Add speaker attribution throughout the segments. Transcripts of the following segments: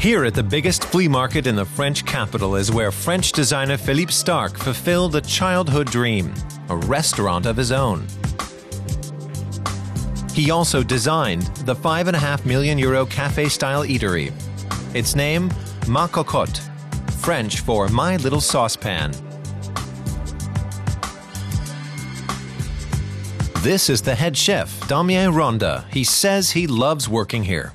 Speaker 1: Here at the biggest flea market in the French capital is where French designer Philippe Starck fulfilled a childhood dream, a restaurant of his own. He also designed the €5.5 million cafe-style eatery. Its name, Ma Cocotte, French for My Little Saucepan. This is the head chef, Damien Ronda. He says he loves working here.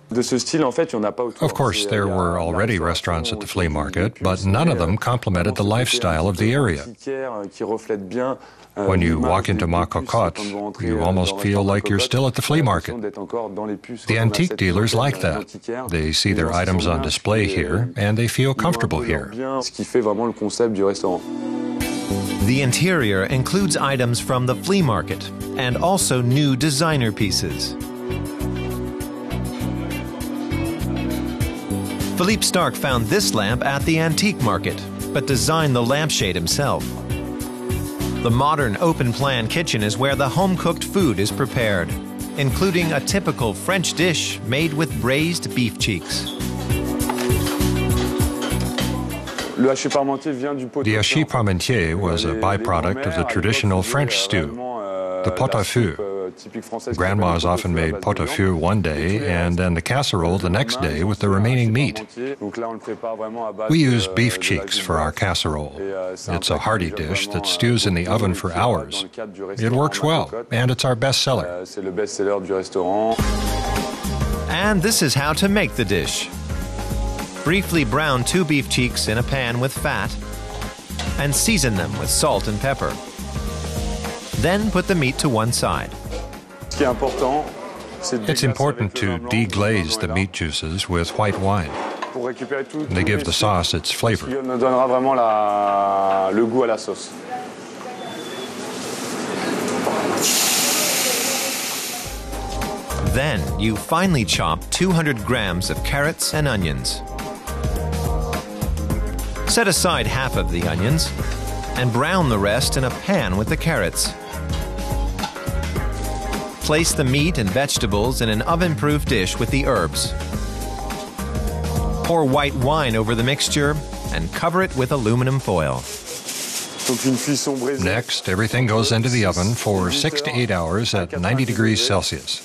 Speaker 2: Of course, there were already restaurants at the flea market, but none of them complemented the lifestyle of the area. When you walk into Ma Cocotte, you almost feel like you're still at the flea market. The antique dealers like that. They see their items on display here, and they feel comfortable here.
Speaker 1: The interior includes items from the flea market and also new designer pieces. Philippe Starck found this lamp at the antique market, but designed the lampshade himself. The modern open-plan kitchen is where the home-cooked food is prepared, including a typical French dish made with braised beef cheeks.
Speaker 2: The hachis parmentier was a byproduct of the traditional French stew, the pot au feu. Grandmas often made pot au feu one day and then the casserole the next day with the remaining meat. We use beef cheeks for our casserole. It's a hearty dish that stews in the oven for hours. It works well, and it's our best seller.
Speaker 1: And this is how to make the dish. Briefly brown 2 beef cheeks in a pan with fat and season them with salt and pepper. Then put the meat to one side.
Speaker 2: It's important to deglaze the meat juices with white wine. They give the sauce its flavor.
Speaker 1: Then you finely chop 200 grams of carrots and onions. Set aside half of the onions and brown the rest in a pan with the carrots. Place the meat and vegetables in an oven-proof dish with the herbs. Pour white wine over the mixture and cover it with aluminum foil.
Speaker 2: Next, everything goes into the oven for 6 to 8 hours at 90 degrees Celsius.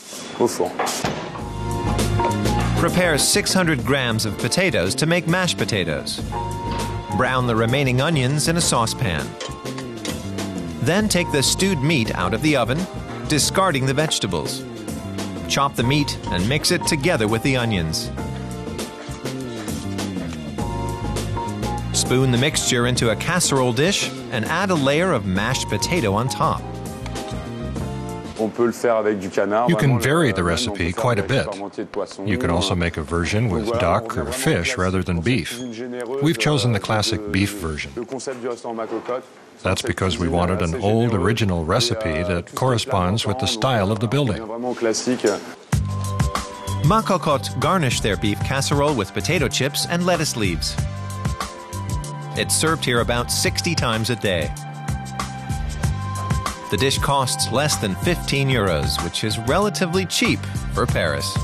Speaker 1: Prepare 600 grams of potatoes to make mashed potatoes. Brown the remaining onions in a saucepan. Then take the stewed meat out of the oven, discarding the vegetables. Chop the meat and mix it together with the onions. Spoon the mixture into a casserole dish and add a layer of mashed potato on top.
Speaker 2: You can vary the recipe quite a bit. You can also make a version with duck or fish rather than beef. We've chosen the classic beef version. That's because we wanted an old original recipe that corresponds with the style of the building.
Speaker 1: Ma Cocotte garnish their beef casserole with potato chips and lettuce leaves. It's served here about 60 times a day. The dish costs less than €15, which is relatively cheap for Paris.